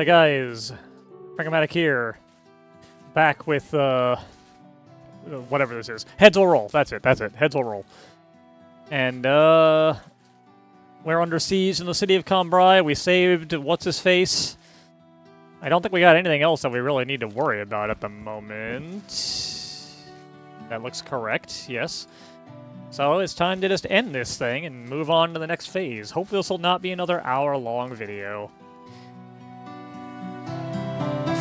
Howdy guys, Frankomatic here, back with, whatever this is. Heads will roll, that's it, heads will roll. And, we're under siege in the city of Cambrai. We saved what's-his-face. I don't think we got anything else that we really need to worry about at the moment. That looks correct, yes. So it's time to just end this thing and move on to the next phase. Hopefully this will not be another hour-long video. Do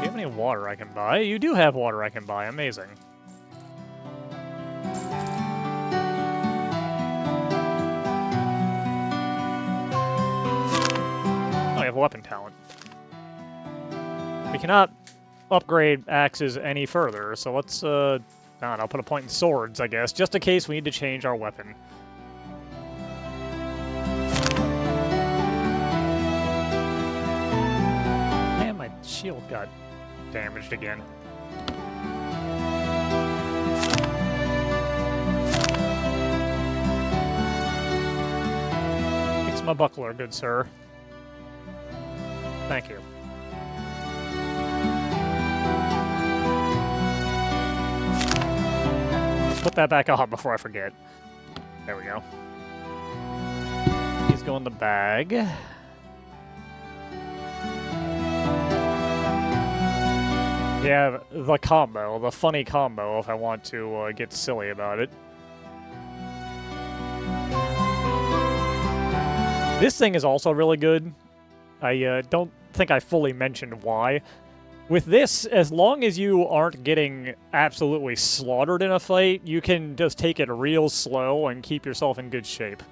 you have any water I can buy? You do have water I can buy. Amazing. Oh, you have weapon talent. We cannot upgrade axes any further, so let's, I'll put a point in swords, I guess, just in case we need to change our weapon. Man, my shield got damaged again. Fix my buckler, good sir. Thank you. Put that back on before I forget. There we go. These go in the bag. Yeah, the combo, the funny combo, if I want to get silly about it. This thing is also really good. I don't think I fully mentioned why. With this, as long as you aren't getting absolutely slaughtered in a fight, you can just take it real slow and keep yourself in good shape.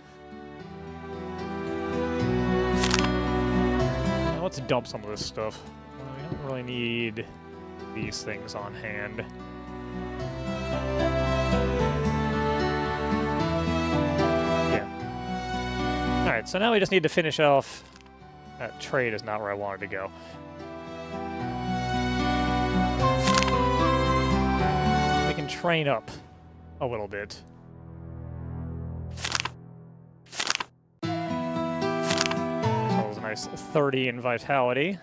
Now let's dump some of this stuff. I don't really need these things on hand. Yeah. Alright, so now we just need to finish off... That trade is not where I wanted to go. Train up a little bit. So that was a nice 30 in vitality.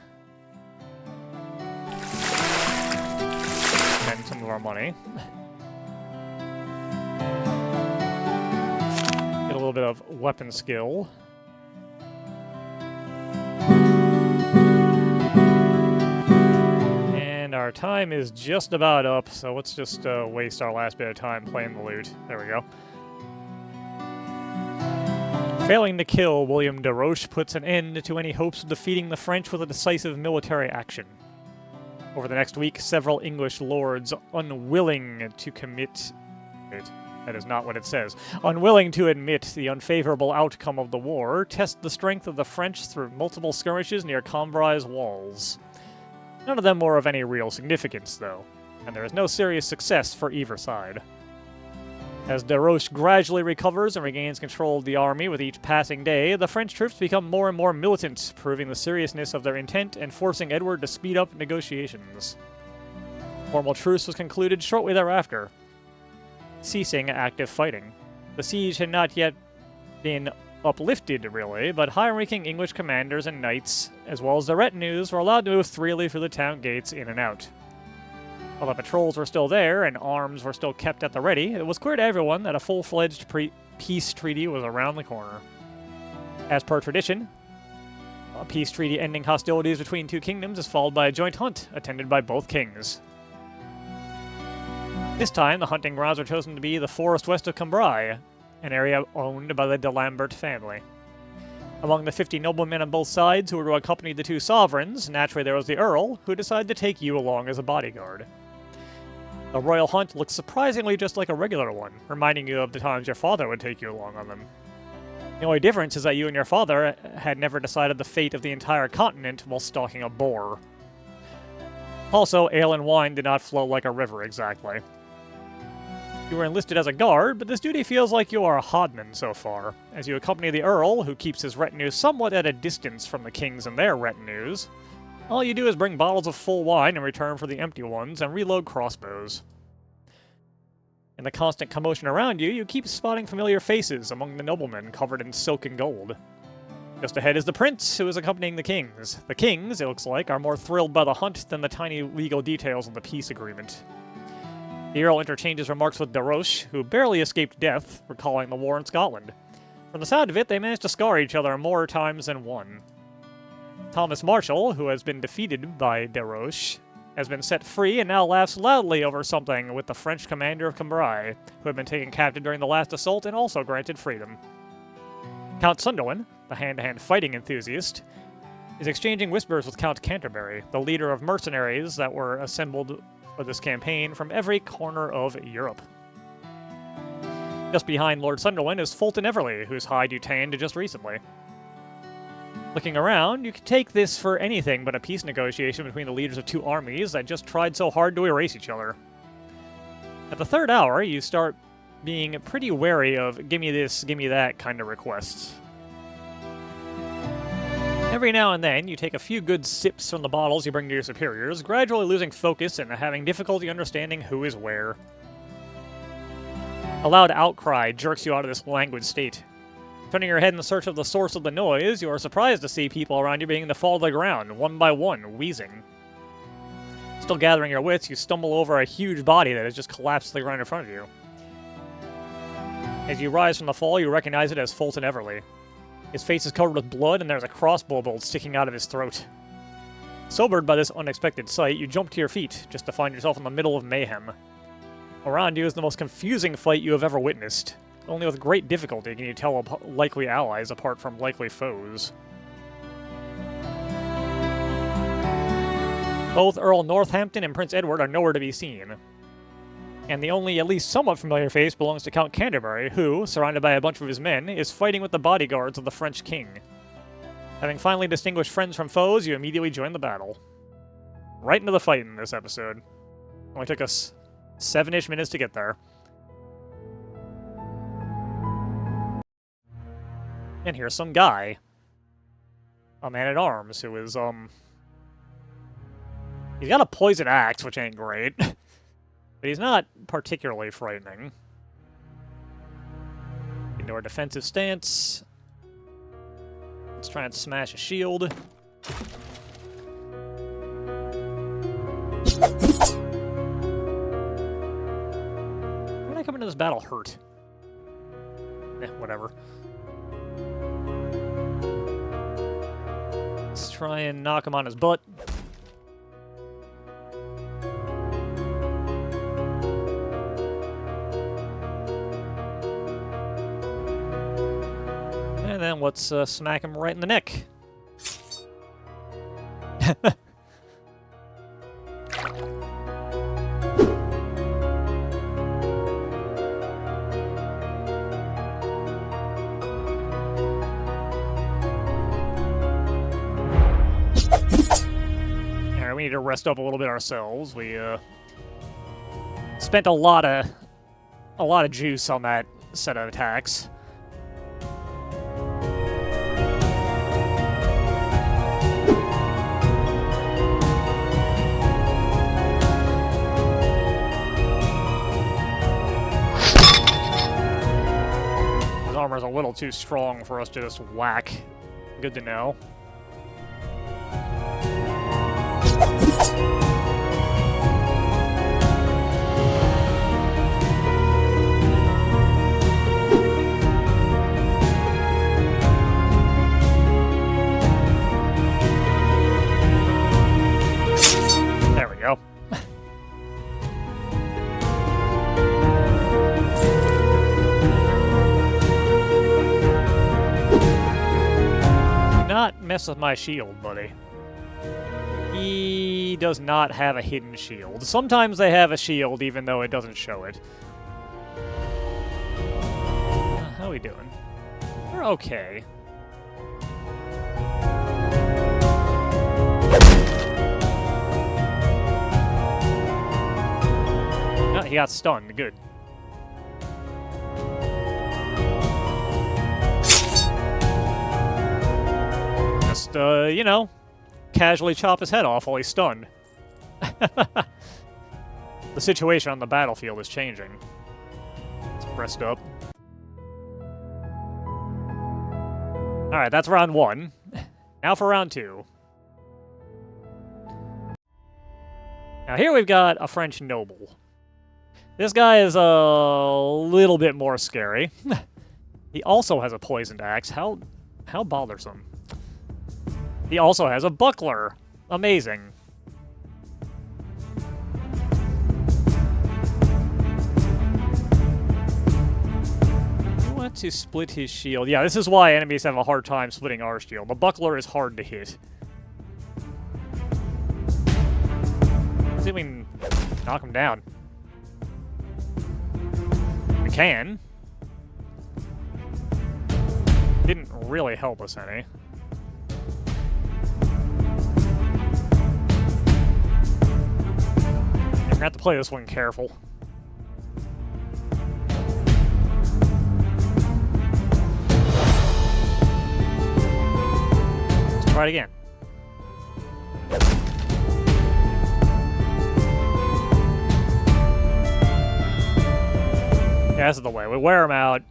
And some of our money. Get a little bit of weapon skill. Our time is just about up, so let's just waste our last bit of time playing the loot. There we go. Failing to kill, William de Roche puts an end to any hopes of defeating the French with a decisive military action. Over the next week, several English lords, unwilling to commit... Wait, that is not what it says. Unwilling to admit the unfavorable outcome of the war, test the strength of the French through multiple skirmishes near Cambrai's walls. None of them were of any real significance, though, and there is no serious success for either side. As de Roche gradually recovers and regains control of the army with each passing day, the French troops become more and more militant, proving the seriousness of their intent and forcing Edward to speed up negotiations. Formal truce was concluded shortly thereafter, ceasing active fighting. The siege had not yet been uplifted, really, but high-ranking English commanders and knights, as well as their retinues, were allowed to move freely through the town gates in and out. While the patrols were still there and arms were still kept at the ready, it was clear to everyone that a full-fledged peace treaty was around the corner. As per tradition, a peace treaty ending hostilities between two kingdoms is followed by a joint hunt, attended by both kings. This time, the hunting grounds were chosen to be the forest west of Cambrai, an area owned by the de Lambert family. Among the 50 noblemen on both sides who were to accompany the two sovereigns, naturally there was the Earl, who decided to take you along as a bodyguard. The royal hunt looked surprisingly just like a regular one, reminding you of the times your father would take you along on them. The only difference is that you and your father had never decided the fate of the entire continent while stalking a boar. Also, ale and wine did not flow like a river exactly. You were enlisted as a guard, but this duty feels like you are a hodman so far, as you accompany the Earl, who keeps his retinue somewhat at a distance from the kings and their retinues. All you do is bring bottles of full wine in return for the empty ones, and reload crossbows. In the constant commotion around you, you keep spotting familiar faces among the noblemen covered in silk and gold. Just ahead is the prince, who is accompanying the kings. The kings, it looks like, are more thrilled by the hunt than the tiny legal details of the peace agreement. The Earl interchanges remarks with De Roche, who barely escaped death, recalling the war in Scotland. From the sound of it, they managed to scar each other more times than one. Thomas Marshall, who has been defeated by De Roche, has been set free and now laughs loudly over something with the French commander of Cambrai, who had been taken captive during the last assault and also granted freedom. Count Sunderland, the hand-to-hand fighting enthusiast, is exchanging whispers with Count Canterbury, the leader of mercenaries that were assembled for this campaign from every corner of Europe. Just behind Lord Sunderland is Fulton Everley, whose hide you tanned just recently. Looking around, you could take this for anything but a peace negotiation between the leaders of two armies that just tried so hard to erase each other. At the third hour, you start being pretty wary of gimme this, gimme that kind of requests. Every now and then, you take a few good sips from the bottles you bring to your superiors, gradually losing focus and having difficulty understanding who is where. A loud outcry jerks you out of this languid state. Turning your head in search of the source of the noise, you are surprised to see people around you beginning to fall to the ground, one by one, wheezing. Still gathering your wits, you stumble over a huge body that has just collapsed to the ground in front of you. As you rise from the fall, you recognize it as Fulton Everley. His face is covered with blood, and there's a crossbow bolt sticking out of his throat. Sobered by this unexpected sight, you jump to your feet, just to find yourself in the middle of mayhem. Around you is the most confusing fight you have ever witnessed. Only with great difficulty can you tell likely allies apart from likely foes. Both Earl Northampton and Prince Edward are nowhere to be seen. And the only at least somewhat familiar face belongs to Count Canterbury, who, surrounded by a bunch of his men, is fighting with the bodyguards of the French king. Having finally distinguished friends from foes, you immediately join the battle. Right into the fight in this episode. Only took us 7-ish minutes to get there. And here's some guy. A man-at-arms who is, he's got a poison axe, which ain't great. But he's not particularly frightening. Into our defensive stance. Let's try and smash a shield. Why did I come into this battle hurt? Whatever. Let's try and knock him on his butt. And then let's smack him right in the neck. Alright, we need to rest up a little bit ourselves. We spent a lot of juice on that set of attacks. Armor's a little too strong for us to just whack. Good to know. There we go. Not mess with my shield, buddy. He does not have a hidden shield. Sometimes they have a shield, even though it doesn't show it. How are we doing? We're okay. Oh, he got stunned. Good. Just, you know, casually chop his head off while he's stunned. The situation on the battlefield is changing. Let's rest up. Alright, that's round 1. Now for round 2. Now here we've got a French noble. This guy is a little bit more scary. He also has a poisoned axe. How bothersome. He also has a buckler. Amazing. I want to split his shield. Yeah, this is why enemies have a hard time splitting our shield. The buckler is hard to hit. Let's see if we can knock him down. We can. Didn't really help us any. You're gonna have to play this one careful. Let's try it again. Yeah, this is the way. We wear them out.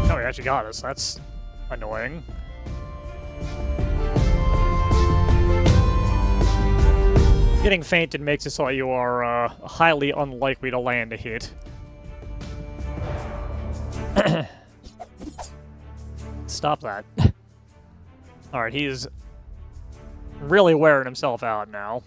Oh, he actually got us. That's annoying. Getting fainted makes it so you are highly unlikely to land a hit. Stop that. Alright, he's really wearing himself out now.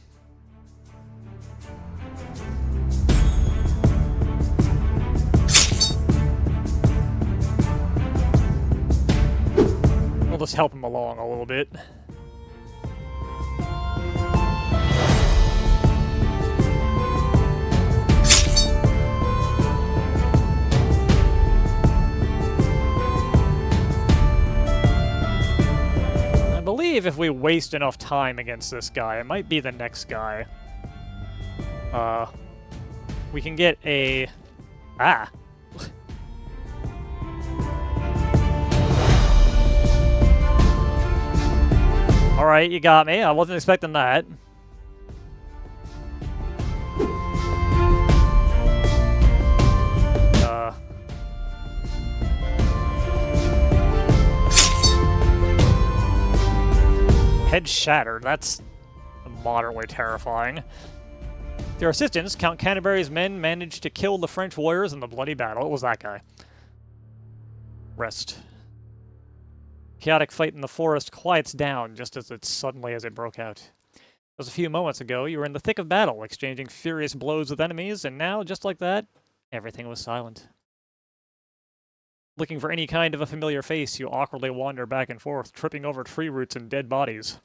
We'll just help him along a little bit. I believe if we waste enough time against this guy, it might be the next guy. We can get a... Ah! Alright, you got me. I wasn't expecting that. Head shattered. That's moderately terrifying. With your assistance, Count Canterbury's men managed to kill the French warriors in the bloody battle. It was that guy. Rest. Chaotic fight in the forest quiets down just as it broke out. Just a few moments ago, you were in the thick of battle, exchanging furious blows with enemies, and now, just like that, everything was silent. Looking for any kind of a familiar face, you awkwardly wander back and forth, tripping over tree roots and dead bodies.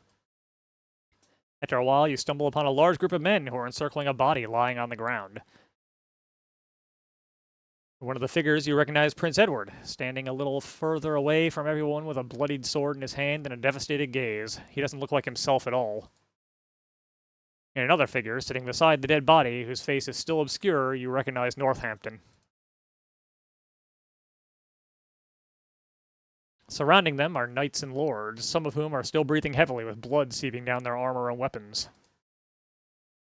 After a while, you stumble upon a large group of men who are encircling a body lying on the ground. One of the figures you recognize Prince Edward, standing a little further away from everyone with a bloodied sword in his hand and a devastated gaze. He doesn't look like himself at all. In another figure, sitting beside the dead body, whose face is still obscure, you recognize Northampton. Surrounding them are knights and lords, some of whom are still breathing heavily with blood seeping down their armor and weapons.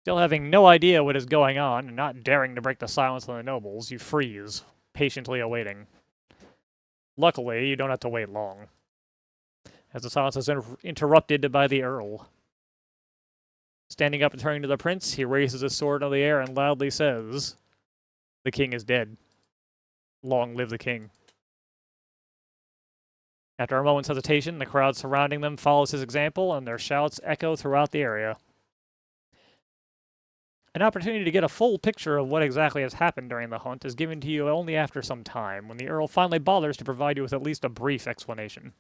Still having no idea what is going on, and not daring to break the silence of the nobles, you freeze, patiently awaiting. Luckily, you don't have to wait long, as the silence is interrupted by the Earl. Standing up and turning to the prince, he raises his sword in the air and loudly says, "The king is dead. Long live the king." After a moment's hesitation, the crowd surrounding them follows his example, and their shouts echo throughout the area. An opportunity to get a full picture of what exactly has happened during the hunt is given to you only after some time, when the Earl finally bothers to provide you with at least a brief explanation.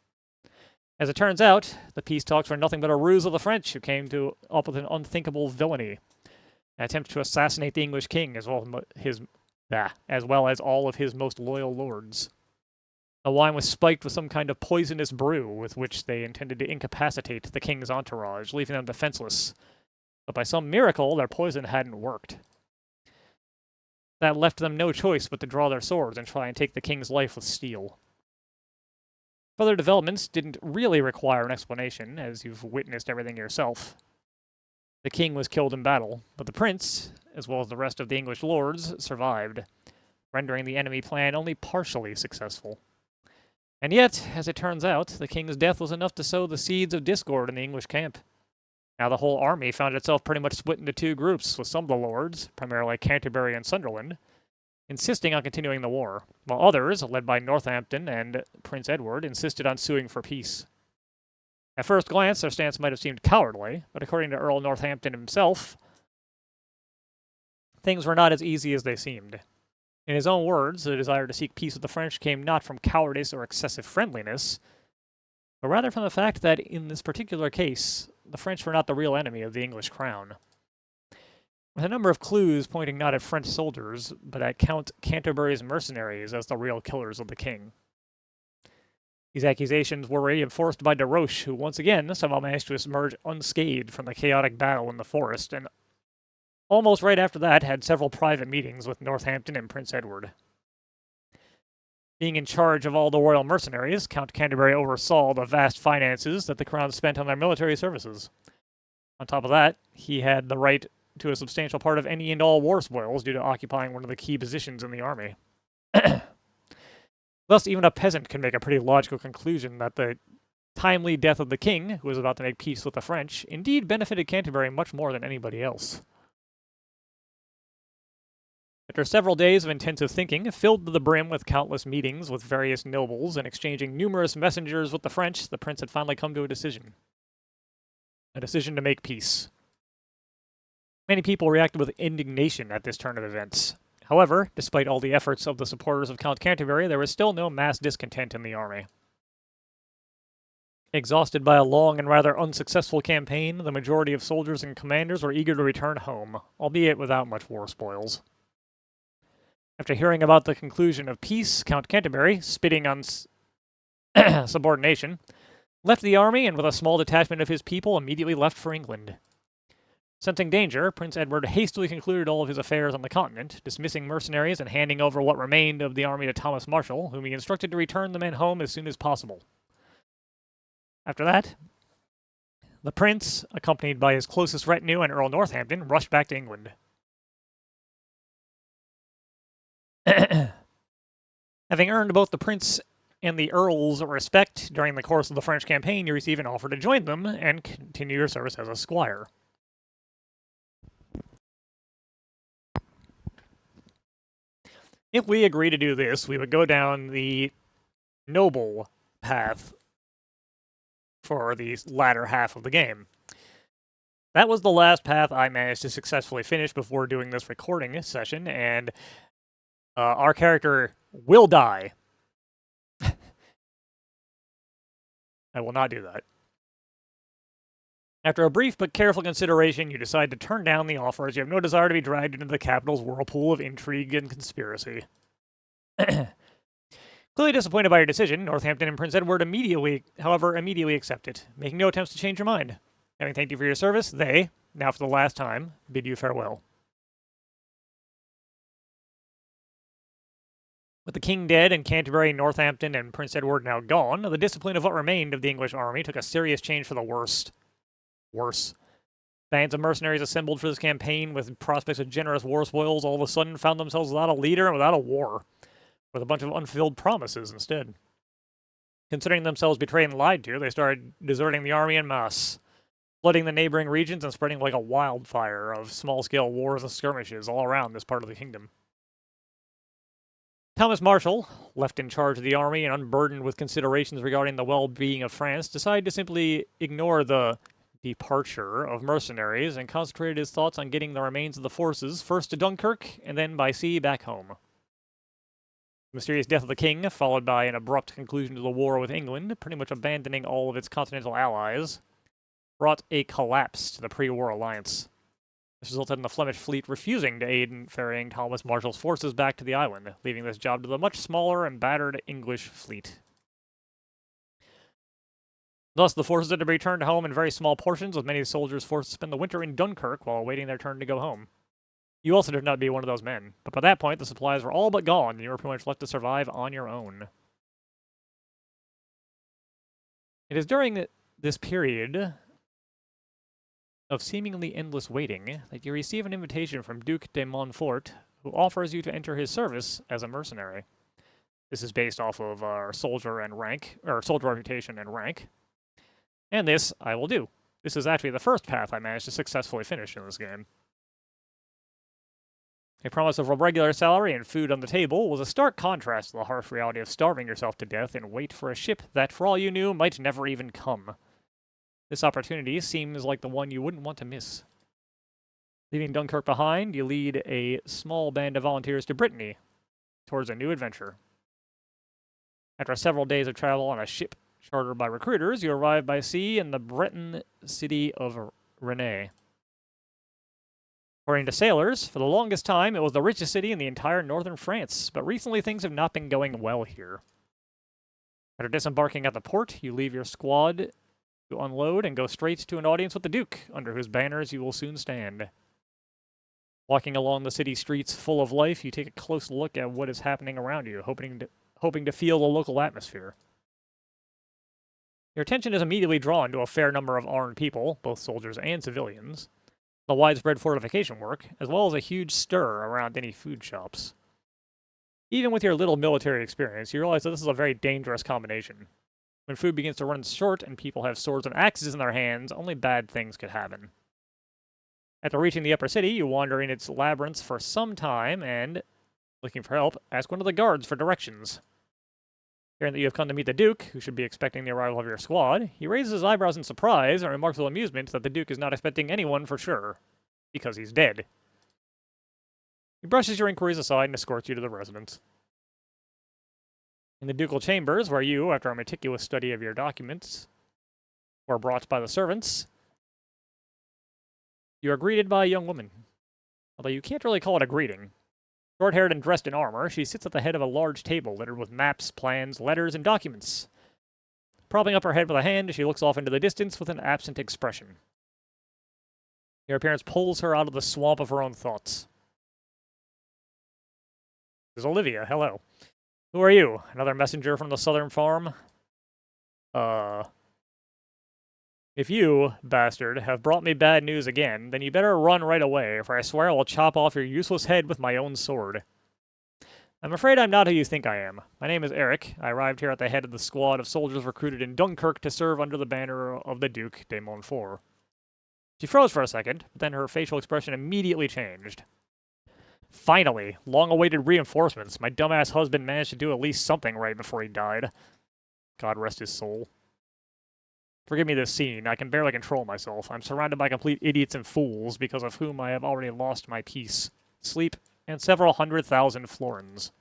As it turns out, the peace talks were nothing but a ruse of the French, who came up with an unthinkable villainy, an attempt to assassinate the English king as well as all of his most loyal lords. The wine was spiked with some kind of poisonous brew with which they intended to incapacitate the king's entourage, leaving them defenseless. But by some miracle, their poison hadn't worked. That left them no choice but to draw their swords and try and take the king's life with steel. Further developments didn't really require an explanation, as you've witnessed everything yourself. The king was killed in battle, but the prince, as well as the rest of the English lords, survived, rendering the enemy plan only partially successful. And yet, as it turns out, the king's death was enough to sow the seeds of discord in the English camp. Now the whole army found itself pretty much split into two groups, with some of the lords, primarily Canterbury and Sunderland, insisting on continuing the war, while others, led by Northampton and Prince Edward, insisted on suing for peace. At first glance, their stance might have seemed cowardly, but according to Earl Northampton himself, things were not as easy as they seemed. In his own words, the desire to seek peace with the French came not from cowardice or excessive friendliness, but rather from the fact that, in this particular case, the French were not the real enemy of the English crown. With a number of clues pointing not at French soldiers, but at Count Canterbury's mercenaries as the real killers of the king. These accusations were reinforced by De Roche, who once again somehow managed to emerge unscathed from the chaotic battle in the forest, and almost right after that had several private meetings with Northampton and Prince Edward. Being in charge of all the royal mercenaries, Count Canterbury oversaw the vast finances that the crown spent on their military services. On top of that, he had the right to a substantial part of any and all war spoils due to occupying one of the key positions in the army. Thus, even a peasant can make a pretty logical conclusion that the timely death of the king, who was about to make peace with the French, indeed benefited Canterbury much more than anybody else. After several days of intensive thinking, filled to the brim with countless meetings with various nobles and exchanging numerous messengers with the French, the prince had finally come to a decision. A decision to make peace. Many people reacted with indignation at this turn of events. However, despite all the efforts of the supporters of Count Canterbury, there was still no mass discontent in the army. Exhausted by a long and rather unsuccessful campaign, the majority of soldiers and commanders were eager to return home, albeit without much war spoils. After hearing about the conclusion of peace, Count Canterbury, spitting on subordination, left the army and with a small detachment of his people immediately left for England. Sensing danger, Prince Edward hastily concluded all of his affairs on the continent, dismissing mercenaries and handing over what remained of the army to Thomas Marshall, whom he instructed to return the men home as soon as possible. After that, the prince, accompanied by his closest retinue and Earl Northampton, rushed back to England. Having earned both the prince and the earl's respect during the course of the French campaign, you receive an offer to join them and continue your service as a squire. If we agree to do this, we would go down the noble path for the latter half of the game. That was the last path I managed to successfully finish before doing this recording session, and our character will die. I will not do that. After a brief but careful consideration, you decide to turn down the offer as you have no desire to be dragged into the capital's whirlpool of intrigue and conspiracy. Clearly disappointed by your decision, Northampton and Prince Edward immediately accept it, making no attempts to change your mind. Having thanked you for your service, they, now for the last time, bid you farewell. With the king dead and Canterbury, Northampton, and Prince Edward now gone, the discipline of what remained of the English army took a serious change for the worse. Bands of mercenaries assembled for this campaign with prospects of generous war spoils all of a sudden found themselves without a leader and without a war, with a bunch of unfulfilled promises instead. Considering themselves betrayed and lied to, they started deserting the army en masse, flooding the neighboring regions and spreading like a wildfire of small-scale wars and skirmishes all around this part of the kingdom. Thomas Marshall, left in charge of the army and unburdened with considerations regarding the well-being of France, decided to simply ignore the departure of mercenaries and concentrated his thoughts on getting the remains of the forces first to Dunkirk and then by sea back home. The mysterious death of the king, followed by an abrupt conclusion to the war with England, pretty much abandoning all of its continental allies, brought a collapse to the pre-war alliance. This resulted in the Flemish fleet refusing to aid in ferrying Thomas Marshall's forces back to the island, leaving this job to the much smaller and battered English fleet. Thus, the forces had to be returned home in very small portions, with many soldiers forced to spend the winter in Dunkirk while awaiting their turn to go home. You also turned out to be one of those men, but by that point the supplies were all but gone, and you were pretty much left to survive on your own. It is during this period of seemingly endless waiting that you receive an invitation from Duke de Montfort, who offers you to enter his service as a mercenary. This is based off of our soldier reputation and rank. And this I will do. This is actually the first path I managed to successfully finish in this game. A promise of a regular salary and food on the table was a stark contrast to the harsh reality of starving yourself to death and wait for a ship that, for all you knew, might never even come. This opportunity seems like the one you wouldn't want to miss. Leaving Dunkirk behind, you lead a small band of volunteers to Brittany, towards a new adventure. After several days of travel on a ship chartered by recruiters, you arrive by sea in the Breton city of Rennes. According to sailors, for the longest time, it was the richest city in the entire northern France, but recently things have not been going well here. After disembarking at the port, you leave your squad to unload and go straight to an audience with the Duke, under whose banners you will soon stand. Walking along the city streets full of life, you take a close look at what is happening around you, hoping to feel the local atmosphere. Your attention is immediately drawn to a fair number of armed people, both soldiers and civilians, the widespread fortification work, as well as a huge stir around any food shops. Even with your little military experience, you realize that this is a very dangerous combination. When food begins to run short and people have swords and axes in their hands, only bad things could happen. After reaching the upper city, you wander in its labyrinths for some time and, looking for help, ask one of the guards for directions. Hearing that you have come to meet the Duke, who should be expecting the arrival of your squad, he raises his eyebrows in surprise and remarks with amusement that the Duke is not expecting anyone for sure, because he's dead. He brushes your inquiries aside and escorts you to the residence. In the ducal chambers, where you, after a meticulous study of your documents, were brought by the servants, you are greeted by a young woman. Although you can't really call it a greeting. Short-haired and dressed in armor, she sits at the head of a large table littered with maps, plans, letters, and documents. Propping up her head with a hand, she looks off into the distance with an absent expression. Your appearance pulls her out of the swamp of her own thoughts. This is Olivia, hello. Who are you? Another messenger from the southern farm? If you, bastard, have brought me bad news again, then you better run right away, for I swear I will chop off your useless head with my own sword. I'm afraid I'm not who you think I am. My name is Eric. I arrived here at the head of the squad of soldiers recruited in Dunkirk to serve under the banner of the Duke de Montfort. She froze for a second, but then her facial expression immediately changed. Finally, long-awaited reinforcements. My dumbass husband managed to do at least something right before he died. God rest his soul. Forgive me this scene. I can barely control myself. I'm surrounded by complete idiots and fools, because of whom I have already lost my peace, sleep, and several 100,000 florins.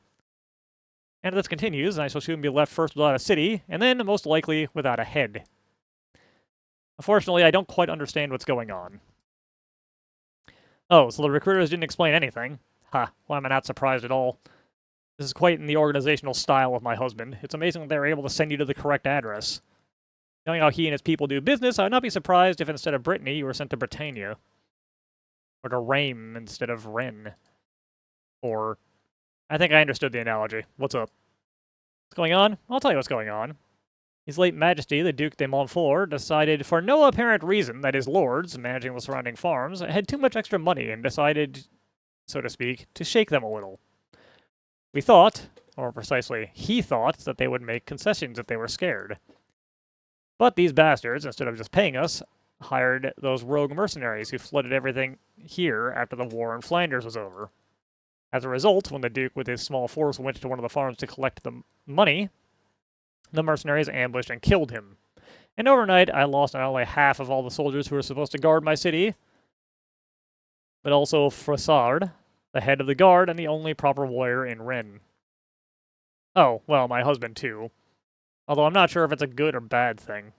And if this continues, I shall soon be left first without a city, and then, most likely, without a head. Unfortunately, I don't quite understand what's going on. Oh, so the recruiters didn't explain anything. Ha, why am I not surprised at all? This is quite in the organizational style of my husband. It's amazing that they were able to send you to the correct address. Knowing how he and his people do business, I would not be surprised if instead of Brittany, you were sent to Britannia. Or to Rame instead of Rennes. Or... I think I understood the analogy. What's up? What's going on? I'll tell you what's going on. His late Majesty, the Duc de Montfort, decided for no apparent reason that his lords, managing the surrounding farms, had too much extra money and decided, so to speak, to shake them a little. We thought, or precisely, he thought, that they would make concessions if they were scared. But these bastards, instead of just paying us, hired those rogue mercenaries who flooded everything here after the war in Flanders was over. As a result, when the Duke with his small force went to one of the farms to collect the money, the mercenaries ambushed and killed him. And overnight, I lost not only half of all the soldiers who were supposed to guard my city, but also Frassard, the head of the guard and the only proper warrior in Rennes. Oh, well, my husband too. Although I'm not sure if it's a good or bad thing.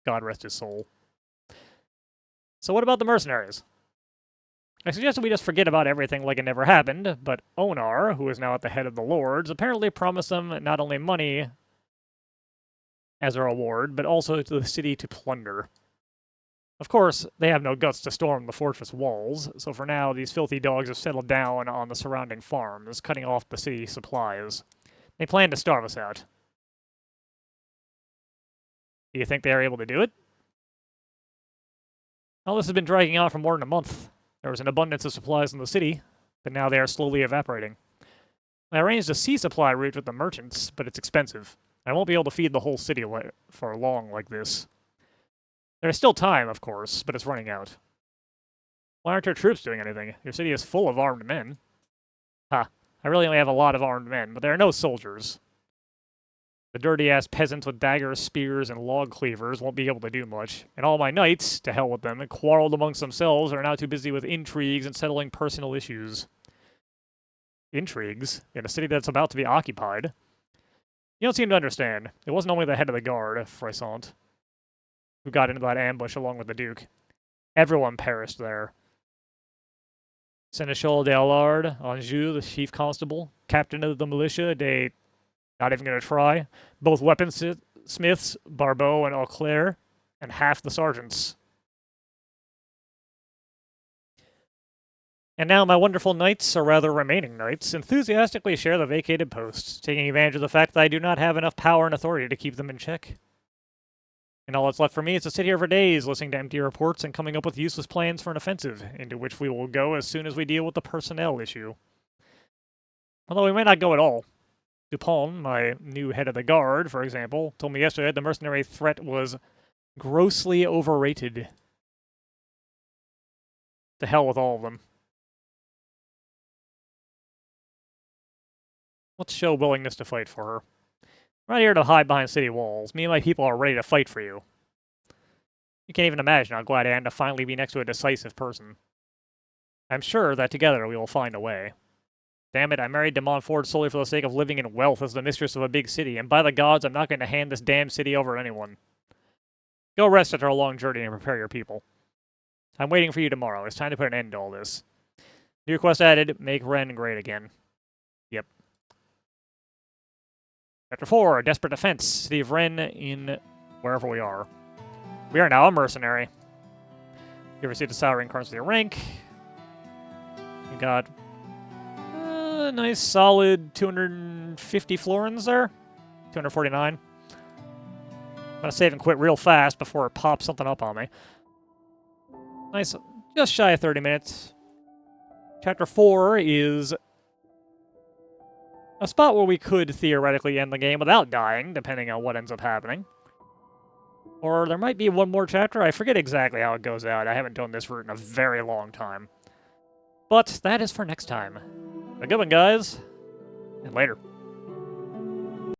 God rest his soul. So what about the mercenaries? I suggested we just forget about everything like it never happened, but Onar, who is now at the head of the lords, apparently promised them not only money as a reward, but also to the city to plunder. Of course, they have no guts to storm the fortress walls, so for now these filthy dogs have settled down on the surrounding farms, cutting off the city supplies. They plan to starve us out. Do you think they are able to do it? Well, this has been dragging on for more than a month. There was an abundance of supplies in the city, but now they are slowly evaporating. I arranged a sea supply route with the merchants, but it's expensive. I won't be able to feed the whole city for long like this. There is still time, of course, but it's running out. Why aren't your troops doing anything? Your city is full of armed men. Ha, I really only have a lot of armed men, but there are no soldiers. The dirty-ass peasants with daggers, spears, and log cleavers won't be able to do much, and all my knights, to hell with them, and quarreled amongst themselves, are now too busy with intrigues and settling personal issues. Intrigues? In a city that's about to be occupied? You don't seem to understand. It wasn't only the head of the guard, Frisant, who got into that ambush along with the Duke. Everyone perished there. Seneschal d'Allard, Anjou, the chief constable, captain of the militia, they not even going to try. Both weaponsmiths, Barbeau and Auclair, and half the sergeants. And now my wonderful knights, or rather remaining knights, enthusiastically share the vacated posts, taking advantage of the fact that I do not have enough power and authority to keep them in check. And all that's left for me is to sit here for days, listening to empty reports and coming up with useless plans for an offensive, into which we will go as soon as we deal with the personnel issue. Although we might not go at all. Dupont, my new head of the guard, for example, told me yesterday the mercenary threat was grossly overrated. To hell with all of them. Let's show willingness to fight for her. We're not here to hide behind city walls. Me and my people are ready to fight for you. You can't even imagine how glad I am to finally be next to a decisive person. I'm sure that together we will find a way. Damn it, I married de Montfort solely for the sake of living in wealth as the mistress of a big city, and by the gods, I'm not going to hand this damn city over to anyone. Go rest after a long journey and prepare your people. I'm waiting for you tomorrow. It's time to put an end to all this. New quest added, make Rennes great again. Yep. Chapter 4, Desperate Defense, City of Rennes in wherever we are. We are now a mercenary. You receive the salary and currency rank. We got a nice solid 250 florins there. 249. I'm gonna save and quit real fast before it pops something up on me. Nice, just shy of 30 minutes. Chapter 4 is a spot where we could theoretically end the game without dying, depending on what ends up happening. Or there might be one more chapter. I forget exactly how it goes out. I haven't done this route in a very long time. But that is for next time. A good one, guys. And later.